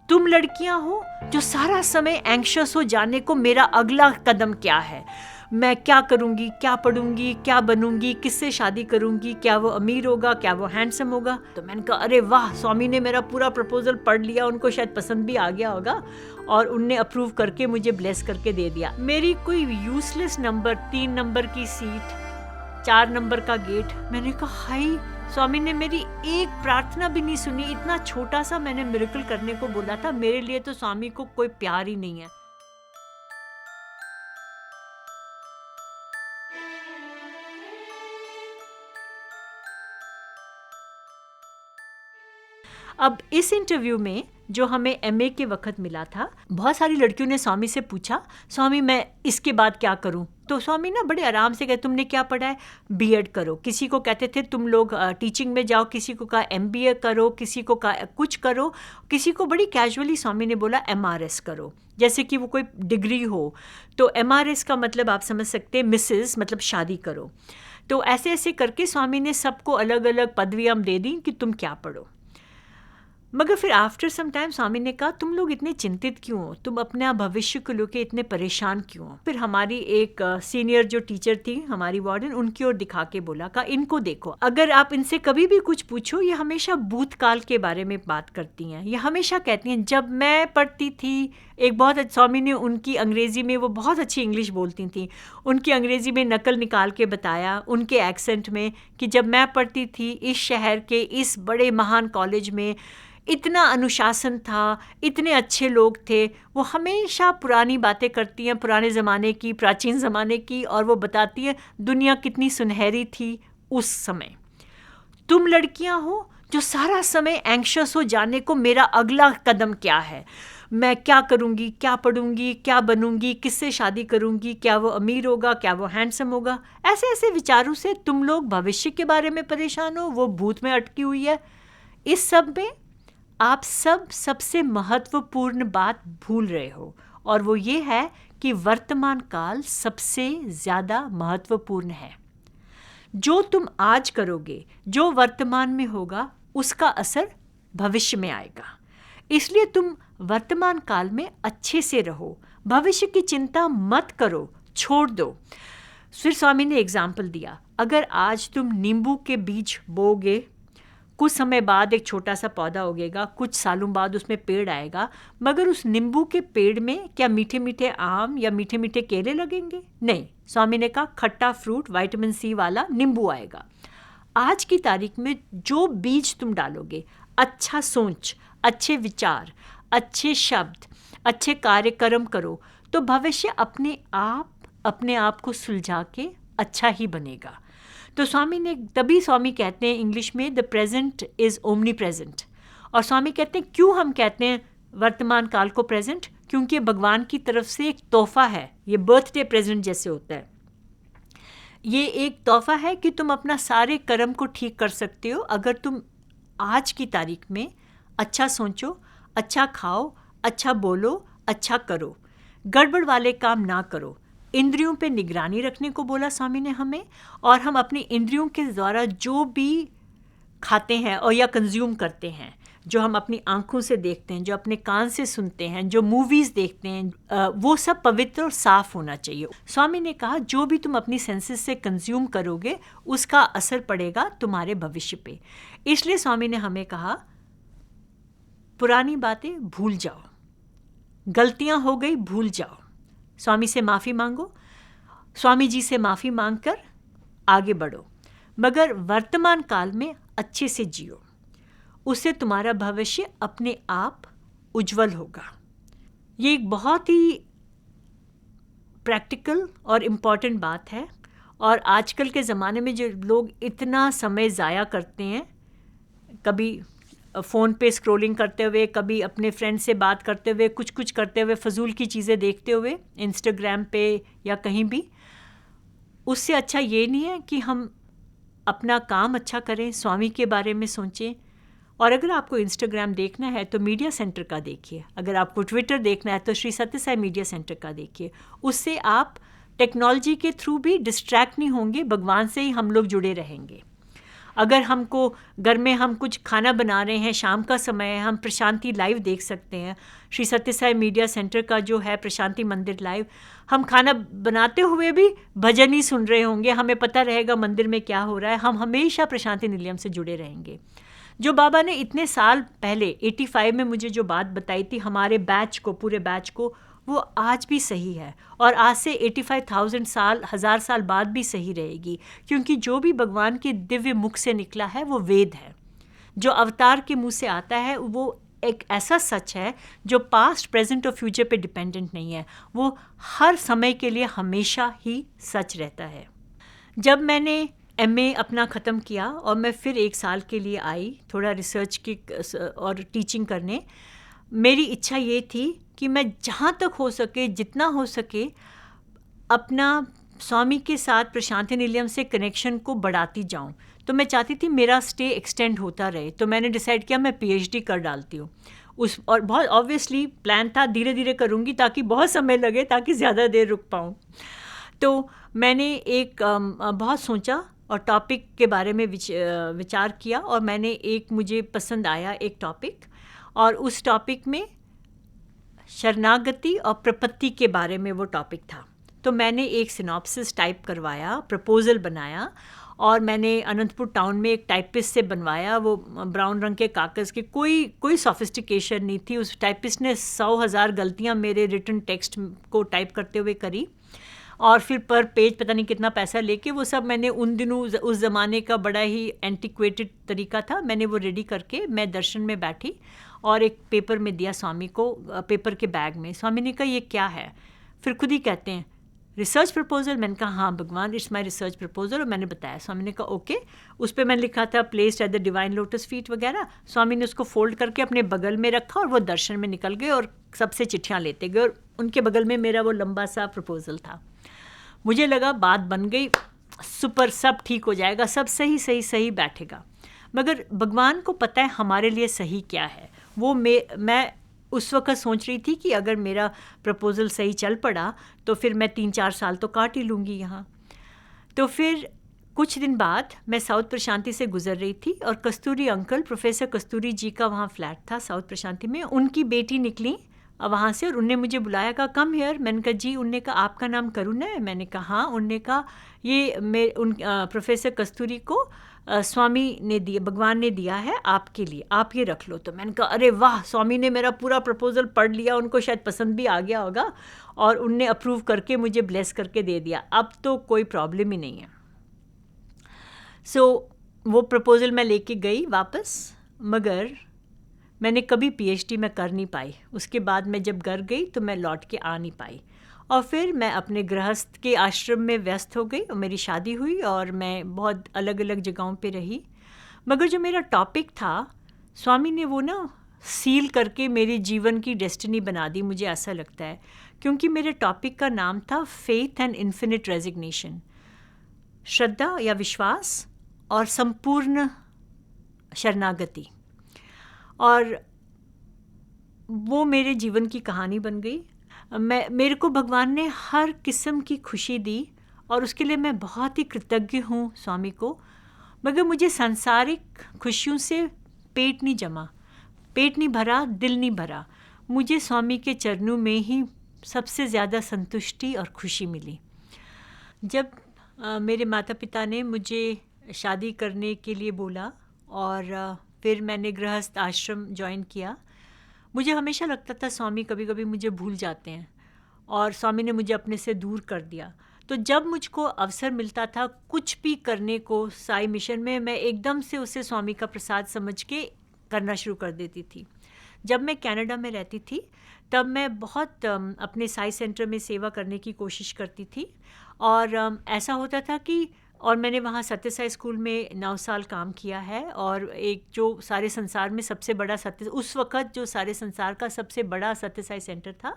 तुम लड़कियां हो जो सारा समय एंग्शियस हो जाने को मेरा अगला कदम क्या है, मैं क्या करूंगी, क्या पढ़ूंगी, क्या बनूंगी, किससे शादी करूंगी, क्या वो अमीर होगा, क्या वो हैंडसम होगा। तो मैंने कहा अरे वाह, स्वामी ने मेरा पूरा प्रपोजल पढ़ लिया, उनको शायद पसंद भी आ गया होगा और उनने अप्रूव करके मुझे ब्लेस करके दे दिया। मेरी कोई यूजलेस नंबर, 3 नंबर की सीट, 4 नंबर का गेट। मैंने कहा हाय, स्वामी ने मेरी एक प्रार्थना भी नहीं सुनी। इतना छोटा सा मैंने मिरेकल करने को बोला था। मेरे लिए तो स्वामी को कोई प्यार ही नहीं है। अब इस इंटरव्यू में जो हमें एमए के वक्त मिला था, बहुत सारी लड़कियों ने स्वामी से पूछा, स्वामी मैं इसके बाद क्या करूं? तो स्वामी ना बड़े आराम से कहते, तुमने क्या पढ़ा है? बीएड करो। किसी को कहते थे तुम लोग टीचिंग में जाओ, किसी को कहा एमबीए करो, किसी को कहा कुछ करो, किसी को बड़ी कैजुअली स्वामी ने बोला एमआरएस करो, जैसे कि वो कोई डिग्री हो। तो एमआरएस का मतलब आप समझ सकते हैं, मिसेस मतलब शादी करो। तो ऐसे ऐसे करके स्वामी ने सबको अलग अलग पदवियाँ दे दी कि तुम क्या पढ़ो। मगर फिर आफ्टर सम टाइम स्वामी ने कहा तुम लोग इतने चिंतित क्यों हो, तुम अपने भविष्य को लेकर इतने परेशान क्यों हो? फिर हमारी एक सीनियर जो टीचर थी, हमारी वार्डन, उनकी ओर दिखा के बोला का इनको देखो, अगर आप इनसे कभी भी कुछ पूछो ये हमेशा भूतकाल के बारे में बात करती हैं। ये हमेशा कहती हैं जब मैं पढ़ती थी, एक बहुत स्वामी ने उनकी अंग्रेज़ी में, वो बहुत अच्छी इंग्लिश बोलती थी, उनकी अंग्रेज़ी में नकल निकाल के बताया उनके एक्सेंट में कि जब मैं पढ़ती थी इस शहर के इस बड़े महान कॉलेज में इतना अनुशासन था, इतने अच्छे लोग थे। वो हमेशा पुरानी बातें करती हैं, पुराने ज़माने की, प्राचीन ज़माने की, और वो बताती हैं दुनिया कितनी सुनहरी थी उस समय। तुम लड़कियां हो जो सारा समय एंग्शियस हो जाने को मेरा अगला कदम क्या है, मैं क्या करूंगी, क्या पढ़ूंगी, क्या बनूंगी, किससे शादी करूंगी, क्या वो अमीर होगा, क्या वो हैंडसम होगा, ऐसे ऐसे विचारों से तुम लोग भविष्य के बारे में परेशान हो, वो भूत में अटकी हुई है। इस सब में आप सबसे महत्वपूर्ण बात भूल रहे हो, और वो ये है कि वर्तमान काल सबसे ज़्यादा महत्वपूर्ण है। जो तुम आज करोगे, जो वर्तमान में होगा, उसका असर भविष्य में आएगा। इसलिए तुम वर्तमान काल में अच्छे से रहो, भविष्य की चिंता मत करो, छोड़ दो। फिर स्वामी ने एग्जाम्पल दिया, अगर आज तुम नींबू के बीज बोगे, कुछ समय बाद एक छोटा सा पौधा उगेगा, कुछ सालों बाद उसमें पेड़ आएगा, मगर उस नींबू के पेड़ में क्या मीठे मीठे आम या मीठे मीठे केले लगेंगे? नहीं। स्वामी ने कहा खट्टा फ्रूट, विटामिन सी वाला नींबू आएगा। आज की तारीख में जो बीज तुम डालोगे, अच्छा सोच, अच्छे विचार, अच्छे शब्द, अच्छे कार्यक्रम करो, तो भविष्य अपने आप को सुलझा के अच्छा ही बनेगा। तो स्वामी ने, तभी स्वामी कहते हैं इंग्लिश में the present is omni present. और स्वामी कहते हैं क्यों हम कहते हैं वर्तमान काल को प्रेजेंट? क्योंकि ये भगवान की तरफ से एक तोहफा है। ये बर्थडे प्रेजेंट जैसे होता है, ये एक तोहफा है कि तुम अपना सारे कर्म को ठीक कर सकते हो अगर तुम आज की तारीख में अच्छा सोचो, अच्छा खाओ, अच्छा बोलो, अच्छा करो, गड़बड़ वाले काम ना करो। इंद्रियों पे निगरानी रखने को बोला स्वामी ने हमें, और हम अपनी इंद्रियों के द्वारा जो भी खाते हैं और या कंज्यूम करते हैं, जो हम अपनी आंखों से देखते हैं, जो अपने कान से सुनते हैं, जो मूवीज़ देखते हैं, वो सब पवित्र और साफ होना चाहिए। स्वामी ने कहा जो भी तुम अपनी सेंसेस से कंज्यूम करोगे उसका असर पड़ेगा तुम्हारे भविष्य पे। इसलिए स्वामी ने हमें कहा पुरानी बातें भूल जाओ, गलतियां हो गई भूल जाओ, स्वामी से माफ़ी मांगो, स्वामी जी से माफ़ी मांगकर आगे बढ़ो, मगर वर्तमान काल में अच्छे से जियो, उससे तुम्हारा भविष्य अपने आप उज्जवल होगा। ये एक बहुत ही प्रैक्टिकल और इम्पॉर्टेंट बात है। और आजकल के ज़माने में जो लोग इतना समय ज़ाया करते हैं, कभी फ़ोन पे स्क्रॉलिंग करते हुए, कभी अपने फ्रेंड से बात करते हुए, कुछ करते हुए, फजूल की चीज़ें देखते हुए इंस्टाग्राम पे या कहीं भी, उससे अच्छा ये नहीं है कि हम अपना काम अच्छा करें, स्वामी के बारे में सोचें। और अगर आपको इंस्टाग्राम देखना है तो मीडिया सेंटर का देखिए, अगर आपको ट्विटर देखना है तो श्री सत्य साई मीडिया सेंटर का देखिए। उससे आप टेक्नोलॉजी के थ्रू भी डिस्ट्रैक्ट नहीं होंगे, भगवान से ही हम लोग जुड़े रहेंगे। अगर हमको घर में हम कुछ खाना बना रहे हैं, शाम का समय है, हम प्रशांति लाइव देख सकते हैं। श्री सत्य साई मीडिया सेंटर का जो है प्रशांति मंदिर लाइव, हम खाना बनाते हुए भी भजन ही सुन रहे होंगे, हमें पता रहेगा मंदिर में क्या हो रहा है, हम हमेशा प्रशांति निलयम से जुड़े रहेंगे। जो बाबा ने इतने साल पहले 85 में मुझे जो बात बताई थी हमारे बैच को, पूरे बैच को, वो आज भी सही है और आज से 85,000 साल, 1000 साल बाद भी सही रहेगी, क्योंकि जो भी भगवान के दिव्य मुख से निकला है वो वेद है। जो अवतार के मुंह से आता है वो एक ऐसा सच है जो पास्ट, प्रेजेंट और फ्यूचर पे डिपेंडेंट नहीं है, वो हर समय के लिए हमेशा ही सच रहता है। जब मैंने MA अपना ख़त्म किया और मैं फिर 1 साल के लिए आई थोड़ा रिसर्च की और टीचिंग करने, मेरी इच्छा ये थी कि मैं जहाँ तक हो सके, जितना हो सके, अपना स्वामी के साथ प्रशांति निलयम से कनेक्शन को बढ़ाती जाऊँ। तो मैं चाहती थी मेरा स्टे एक्सटेंड होता रहे, तो मैंने डिसाइड किया मैं PhD कर डालती हूँ उस, और बहुत ऑब्वियसली प्लान था धीरे धीरे करूँगी ताकि बहुत समय लगे, ताकि ज़्यादा देर रुक पाऊँ। तो मैंने एक बहुत सोचा और टॉपिक के बारे में विचार किया, और मैंने एक, मुझे पसंद आया एक टॉपिक, और उस टॉपिक में शरणागति और प्रपत्ति के बारे में वो टॉपिक था। तो मैंने एक सिनॉप्सिस टाइप करवाया, प्रपोज़ल बनाया, और मैंने अनंतपुर टाउन में एक टाइपिस्ट से बनवाया, वो ब्राउन रंग के कागज़ के, कोई सोफिस्टिकेशन नहीं थी। उस टाइपिस्ट ने 100,000 गलतियाँ मेरे रिटन टेक्स्ट को टाइप करते हुए करी, और फिर पर पेज पता नहीं कितना पैसा लेके वो सब मैंने उन दिनों, उस ज़माने का बड़ा ही एंटिक्वेटेड तरीका था, मैंने वो रेडी करके मैं दर्शन में बैठी और एक पेपर में दिया स्वामी को, पेपर के बैग में। स्वामी ने कहा ये क्या है? फिर खुद ही कहते हैं रिसर्च प्रपोजल। मैंने कहा हाँ भगवान, इट्स माई रिसर्च प्रपोजल, और मैंने बताया। स्वामी ने कहा ओके। उस पर मैंने लिखा था placed at the divine lotus feet वगैरह। स्वामी ने उसको फोल्ड करके अपने बगल में रखा और वो दर्शन में निकल गए और सबसे चिट्ठियाँ लेते गए, और उनके बगल में मेरा वो लंबा सा प्रपोजल था। मुझे लगा बात बन गई, सुपर, सब ठीक हो जाएगा, सब सही सही सही बैठेगा। मगर भगवान को पता है हमारे लिए सही क्या है। वो मैं उस वक्त सोच रही थी कि अगर मेरा प्रपोज़ल सही चल पड़ा तो फिर मैं 3-4 साल तो काट ही लूँगी यहाँ। तो फिर कुछ दिन बाद मैं साउथ प्रशांति से गुज़र रही थी, और कस्तूरी अंकल, प्रोफेसर कस्तूरी जी का वहाँ फ्लैट था साउथ प्रशांति में, उनकी बेटी निकली वहाँ से और उनने मुझे बुलाया, कहा कम हियर। मैंने कहा जी। उनने कहा आपका नाम करुणा है? मैंने कहा हाँ। उनने कहा ये प्रोफेसर कस्तूरी को स्वामी ने दिया, भगवान ने दिया है आपके लिए, आप ये रख लो। तो मैंने कहा अरे वाह, स्वामी ने मेरा पूरा प्रपोजल पढ़ लिया, उनको शायद पसंद भी आ गया होगा, और उनने अप्रूव करके मुझे ब्लेस करके दे दिया। अब तो कोई प्रॉब्लम ही नहीं है। सो वो प्रपोजल मैं लेके गई वापस, मगर मैंने कभी PhD में कर नहीं पाई। उसके बाद मैं जब घर गई तो मैं लौट के आ नहीं पाई, और फिर मैं अपने गृहस्थ के आश्रम में व्यस्त हो गई, और मेरी शादी हुई और मैं बहुत अलग अलग जगहों पे रही। मगर जो मेरा टॉपिक था, स्वामी ने वो ना सील करके मेरे जीवन की डेस्टिनी बना दी, मुझे ऐसा लगता है, क्योंकि मेरे टॉपिक का नाम था फेथ एंड इन्फिनिट रेजिग्नेशन, श्रद्धा या विश्वास और संपूर्ण शरणागति। और वो मेरे जीवन की कहानी बन गई। मेरे को भगवान ने हर किस्म की खुशी दी, और उसके लिए मैं बहुत ही कृतज्ञ हूँ स्वामी को। मगर मुझे सांसारिक खुशियों से पेट नहीं जमा, पेट नहीं भरा, दिल नहीं भरा। मुझे स्वामी के चरणों में ही सबसे ज़्यादा संतुष्टि और खुशी मिली। जब मेरे माता पिता ने मुझे शादी करने के लिए बोला और फिर मैंने गृहस्थ आश्रम ज्वाइन किया, मुझे हमेशा लगता था स्वामी कभी कभी मुझे भूल जाते हैं, और स्वामी ने मुझे अपने से दूर कर दिया। तो जब मुझको अवसर मिलता था कुछ भी करने को साई मिशन में, मैं एकदम से उसे स्वामी का प्रसाद समझ के करना शुरू कर देती थी। जब मैं कनाडा में रहती थी तब मैं बहुत अपने साई सेंटर में सेवा करने की कोशिश करती थी, और ऐसा होता था कि, और मैंने वहाँ सत्य साई स्कूल में 9 साल काम किया है, और एक जो सारे संसार में सबसे बड़ा उस वक़्त जो सारे संसार का सबसे बड़ा सत्य साई सेंटर था,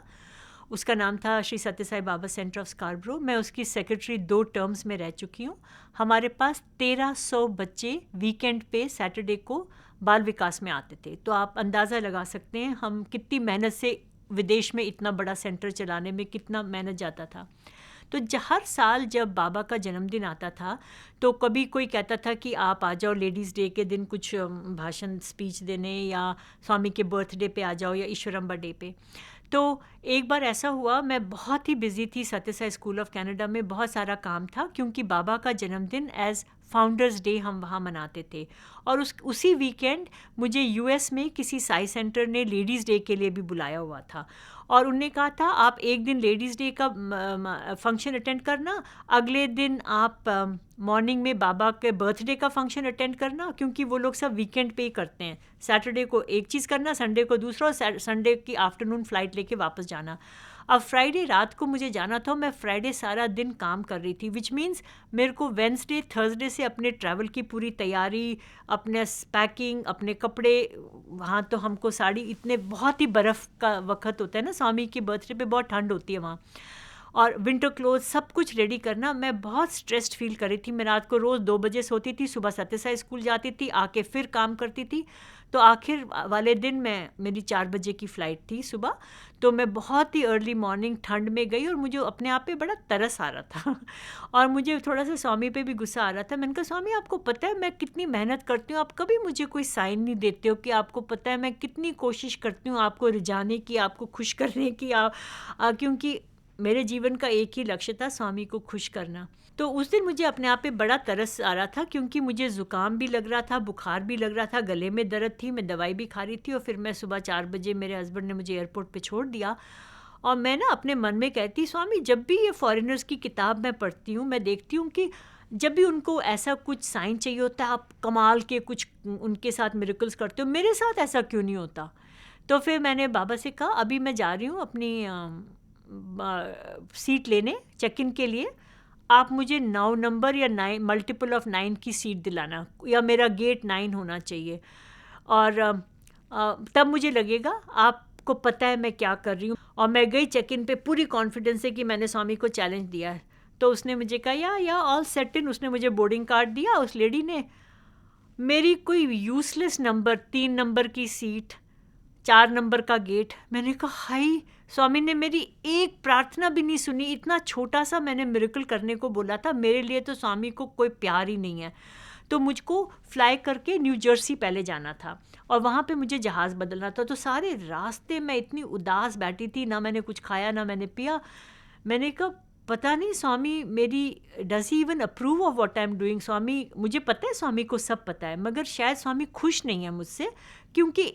उसका नाम था श्री सत्य Sai Baba centre of Scarborough. मैं उसकी सेक्रेटरी 2 टर्म्स में रह चुकी हूँ। हमारे पास 1300 बच्चे वीकेंड पे सैटरडे को बाल विकास में आते थे। तो आप अंदाज़ा लगा सकते हैं हम कितनी मेहनत से, विदेश में इतना बड़ा सेंटर चलाने में कितना मेहनत जाता था। तो हर साल जब बाबा का जन्मदिन आता था तो कभी कोई कहता था कि आप आ जाओ लेडीज़ डे के दिन कुछ भाषण स्पीच देने, या स्वामी के बर्थडे पे आ जाओ, या ईश्वरम्बा डे पे। तो एक बार ऐसा हुआ, मैं बहुत ही बिजी थी, सत्यसाई स्कूल ऑफ कनाडा में बहुत सारा काम था, क्योंकि बाबा का जन्मदिन एज फाउंडर्स डे हम वहाँ मनाते थे। और उसी वीकेंड मुझे यूएस में किसी साई सेंटर ने लेडीज़ डे के लिए भी बुलाया हुआ था, और उनने कहा था आप एक दिन लेडीज़ डे का फंक्शन अटेंड करना, अगले दिन आप मॉर्निंग में बाबा के बर्थडे का फंक्शन अटेंड करना, क्योंकि वो लोग सब वीकेंड पे ही करते हैं। सैटरडे को एक चीज़ करना, संडे को दूसरा, और संडे की आफ्टरनून फ़्लाइट लेके वापस जाना। अब फ्राइडे रात को मुझे जाना था, मैं फ्राइडे सारा दिन काम कर रही थी, विच मीन्स मेरे को वेंसडे थर्सडे से अपने ट्रैवल की पूरी तैयारी, अपने पैकिंग, अपने कपड़े, वहाँ तो हमको साड़ी, इतने बहुत ही बर्फ़ का वक्त होता है ना, स्वामी की बर्थडे पे बहुत ठंड होती है वहाँ, और विंटर क्लोथ सब कुछ रेडी करना। मैं बहुत स्ट्रेस्ड फील कर रही थी। मैं रात को रोज़ 2 बजे सोती थी, सुबह सत्यसाई स्कूल जाती थी, आके फिर काम करती थी। तो आखिर वाले दिन मेरी 4 बजे की फ़्लाइट थी सुबह, तो मैं बहुत ही अर्ली मॉर्निंग ठंड में गई, और मुझे अपने आप पे बड़ा तरस आ रहा था और मुझे थोड़ा सा स्वामी पे भी गुस्सा आ रहा था। मैंने कहा स्वामी आपको पता है मैं कितनी मेहनत करती हूँ, आप कभी मुझे कोई साइन नहीं देते हो कि आपको पता है मैं कितनी कोशिश करती हूँ आपको रिझाने की, आपको खुश करने की, क्योंकि मेरे जीवन का एक ही लक्ष्य था, स्वामी को खुश करना। तो उस दिन मुझे अपने आप पे बड़ा तरस आ रहा था, क्योंकि मुझे ज़ुकाम भी लग रहा था, बुखार भी लग रहा था, गले में दर्द थी, मैं दवाई भी खा रही थी, और फिर मैं सुबह 4 बजे मेरे हस्बैंड ने मुझे एयरपोर्ट पे छोड़ दिया। और मैं ना अपने मन में कहती, स्वामी जब भी ये फॉरेनर्स की किताब मैं पढ़ती हूँ, मैं देखती हूँ कि जब भी उनको ऐसा कुछ साइन चाहिए होता है, आप कमाल के कुछ उनके साथ मिरेकल्स करते हो, मेरे साथ ऐसा क्यों नहीं होता। तो फिर मैंने बाबा से कहा अभी मैं जा रही हूँ अपनी सीट लेने चेक इन के लिए, आप मुझे 9 नंबर या 9 मल्टीपल ऑफ 9 की सीट दिलाना, या मेरा गेट 9 होना चाहिए, और तब मुझे लगेगा आपको पता है मैं क्या कर रही हूँ। और मैं गई चेक इन पे पूरी कॉन्फिडेंस से कि मैंने स्वामी को चैलेंज दिया है। तो उसने मुझे कहा या ऑल सेट इन, उसने मुझे बोर्डिंग कार्ड दिया उस लेडी ने। मेरी कोई यूजलेस नंबर, 3 नंबर की सीट, 4 नंबर का गेट। मैंने कहा हाय, स्वामी ने मेरी एक प्रार्थना भी नहीं सुनी। इतना छोटा सा मैंने मिरेकल करने को बोला था, मेरे लिए तो स्वामी को कोई प्यार ही नहीं है। तो मुझको फ्लाई करके न्यू जर्सी पहले जाना था, और वहाँ पे मुझे जहाज़ बदलना था। तो सारे रास्ते मैं इतनी उदास बैठी थी, ना मैंने कुछ खाया ना मैंने पिया। मैंने कहा पता नहीं स्वामी मेरी does he even approve of what I am doing. Swami, मुझे पता है स्वामी को सब पता है, मगर शायद स्वामी खुश नहीं है मुझसे, क्योंकि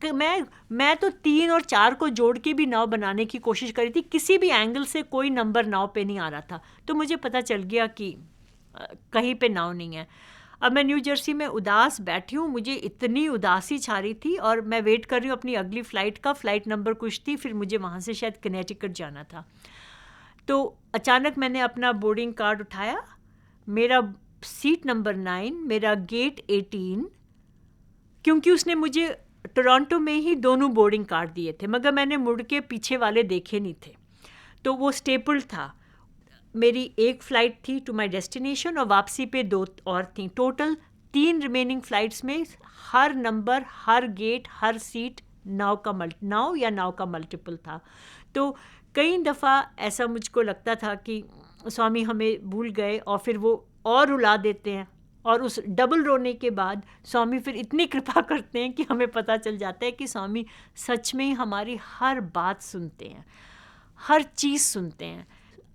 मैं तो 3 और 4 को जोड़ के भी 9 बनाने की कोशिश करी थी, किसी भी एंगल से कोई नंबर 9 पे नहीं आ रहा था। तो मुझे पता चल गया कि कहीं पे 9 नहीं है। अब मैं न्यू जर्सी में उदास बैठी हूँ, मुझे इतनी उदासी छा रही थी, और मैं वेट कर रही हूँ अपनी अगली फ़्लाइट का। फ़्लाइट नंबर कुछ थी, फिर मुझे वहाँ से शायद कनेटिकट जाना था। तो अचानक मैंने अपना बोर्डिंग कार्ड उठाया, मेरा सीट नंबर 9, मेरा गेट 18, क्योंकि उसने मुझे टोरंटो में ही दोनों बोर्डिंग कार्ड दिए थे, मगर मैंने मुड़ के पीछे वाले देखे नहीं थे, तो वो स्टेपल्ड था। मेरी एक फ़्लाइट थी टू माय डेस्टिनेशन, और वापसी पे 2 और थी। टोटल 3 रिमेनिंग फ़्लाइट्स में हर नंबर, हर गेट, हर सीट 9 या 9 का मल्टीपल था। तो कई दफ़ा ऐसा मुझको लगता था कि स्वामी हमें भूल गए, और फिर वो और रुला देते हैं, और उस डबल रोने के बाद स्वामी फिर इतनी कृपा करते हैं कि हमें पता चल जाता है कि स्वामी सच में ही हमारी हर बात सुनते हैं, हर चीज़ सुनते हैं।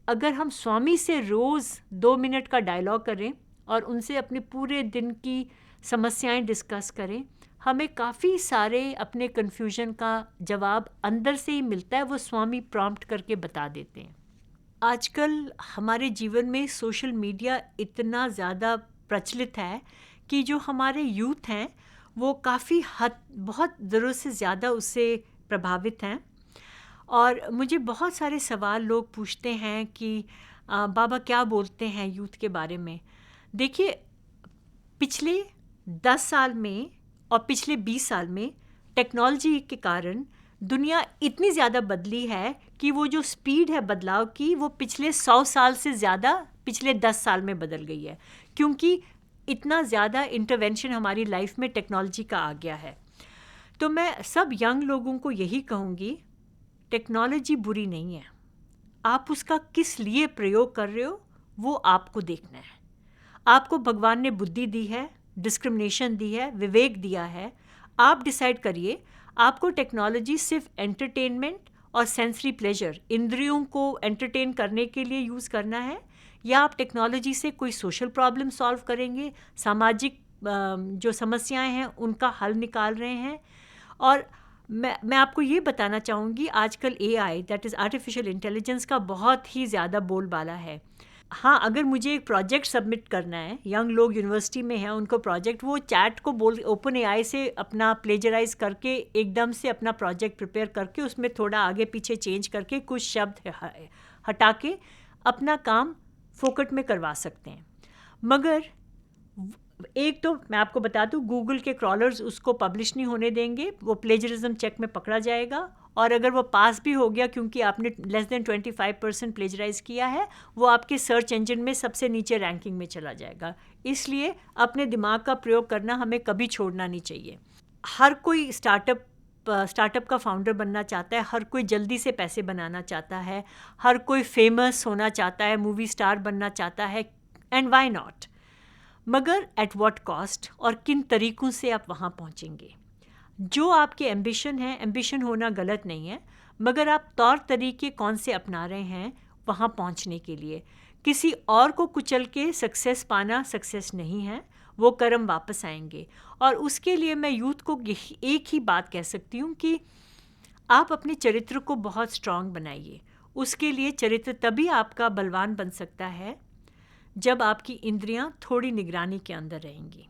अगर हम स्वामी से रोज़ 2 मिनट का डायलॉग करें और उनसे अपने पूरे दिन की समस्याएं डिस्कस करें, हमें काफ़ी सारे अपने कन्फ्यूजन का जवाब अंदर से ही मिलता है, वो स्वामी प्रॉम्प्ट करके बता देते हैं। आजकल हमारे जीवन में सोशल मीडिया इतना ज़्यादा प्रचलित है कि जो हमारे यूथ हैं वो काफ़ी बहुत ज़रूरत से ज़्यादा उससे प्रभावित हैं। और मुझे बहुत सारे सवाल लोग पूछते हैं कि बाबा क्या बोलते हैं यूथ के बारे में। देखिए, पिछले 10 साल में और पिछले 20 साल में टेक्नोलॉजी के कारण दुनिया इतनी ज़्यादा बदली है कि वो जो स्पीड है बदलाव की, वो पिछले 100 साल से ज़्यादा पिछले 10 साल में बदल गई है, क्योंकि इतना ज़्यादा इंटरवेंशन हमारी लाइफ में टेक्नोलॉजी का आ गया है। तो मैं सब यंग लोगों को यही कहूँगी, टेक्नोलॉजी बुरी नहीं है। आप उसका किस लिए प्रयोग कर रहे हो वो आपको देखना है। आपको भगवान ने बुद्धि दी है, डिस्क्रिमिनेशन दी है, विवेक दिया है। आप डिसाइड करिए आपको टेक्नोलॉजी सिर्फ एंटरटेनमेंट और सेंसरी प्लेजर, इंद्रियों को एंटरटेन करने के लिए यूज़ करना है, या आप टेक्नोलॉजी से कोई सोशल प्रॉब्लम सॉल्व करेंगे, सामाजिक जो समस्याएं हैं उनका हल निकाल रहे हैं। और मैं आपको ये बताना चाहूँगी, आजकल AI that is artificial intelligence का बहुत ही ज़्यादा बोलबाला है। हाँ, अगर मुझे एक प्रोजेक्ट सबमिट करना है, यंग लोग यूनिवर्सिटी में हैं, उनको प्रोजेक्ट, वो चैट को बोल ओपन AI से अपना प्लेजराइज करके एकदम से अपना प्रोजेक्ट प्रिपेयर करके उसमें थोड़ा आगे पीछे चेंज करके कुछ शब्द हटा के अपना काम फोकट में करवा सकते हैं। मगर एक तो मैं आपको बता दूं, गूगल के क्रॉलर्स उसको पब्लिश नहीं होने देंगे, वो प्लेजरिज्म चेक में पकड़ा जाएगा। और अगर वो पास भी हो गया क्योंकि आपने लेस देन 25% प्लेजराइज किया है, वो आपके सर्च इंजन में सबसे नीचे रैंकिंग में चला जाएगा। इसलिए अपने दिमाग का प्रयोग करना हमें कभी छोड़ना नहीं चाहिए। हर कोई स्टार्टअप का फाउंडर बनना चाहता है, हर कोई जल्दी से पैसे बनाना चाहता है, हर कोई फेमस होना चाहता है, मूवी स्टार बनना चाहता है, एंड व्हाई नॉट। मगर एट व्हाट कॉस्ट, और किन तरीक़ों से आप वहाँ पहुँचेंगे। जो आपके एम्बिशन है, एम्बिशन होना गलत नहीं है, मगर आप तौर तरीके कौन से अपना रहे हैं वहाँ पहुँचने के लिए। किसी और को कुचल के सक्सेस पाना सक्सेस नहीं है, वो कर्म वापस आएंगे। और उसके लिए मैं यूथ को एक ही बात कह सकती हूँ कि आप अपने चरित्र को बहुत स्ट्रांग बनाइए। उसके लिए चरित्र तभी आपका बलवान बन सकता है जब आपकी इंद्रियां थोड़ी निगरानी के अंदर रहेंगी।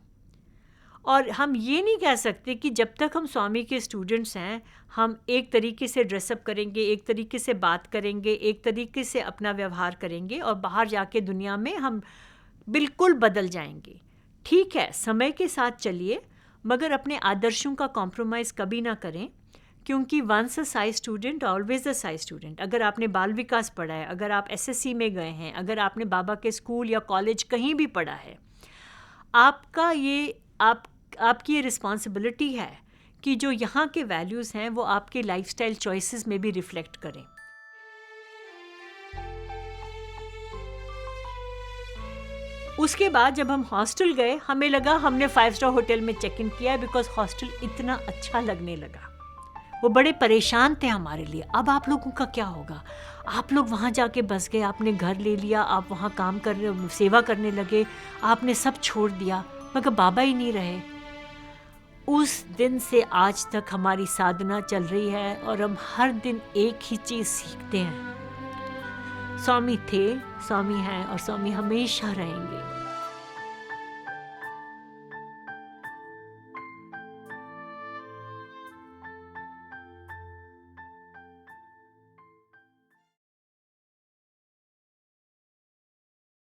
और हम ये नहीं कह सकते कि जब तक हम स्वामी के स्टूडेंट्स हैं हम एक तरीके से ड्रेसअप करेंगे, एक तरीके से बात करेंगे, एक तरीके से अपना व्यवहार करेंगे और बाहर जाके दुनिया में हम बिल्कुल बदल जाएंगे। ठीक है, समय के साथ चलिए, मगर अपने आदर्शों का कॉम्प्रोमाइज़ कभी ना करें, क्योंकि once a psy student always a psy student. अगर आपने बाल विकास पढ़ा है, अगर आप SSC में गए हैं, अगर आपने बाबा के स्कूल या कॉलेज कहीं भी पढ़ा है, आपका ये आपकी ये रिस्पॉन्सिबिलिटी है कि जो यहाँ के वैल्यूज़ हैं वो आपके लाइफस्टाइल चॉइसेस में भी रिफ्लेक्ट करें। उसके बाद जब हम हॉस्टल गए, हमें लगा हमने 5 स्टार होटल में चेक इन किया, बिकॉज हॉस्टल इतना अच्छा लगने लगा। वो बड़े परेशान थे हमारे लिए, अब आप लोगों का क्या होगा। आप लोग वहाँ जाके बस गए, आपने घर ले लिया, आप वहाँ काम कर रहे, सेवा करने लगे, आपने सब छोड़ दिया, मगर बाबा ही नहीं रहे। उस दिन से आज तक हमारी साधना चल रही है और हम हर दिन एक ही चीज़ सीखते हैं। स्वामी थे, स्वामी हैं और स्वामी हमेशा रहेंगे।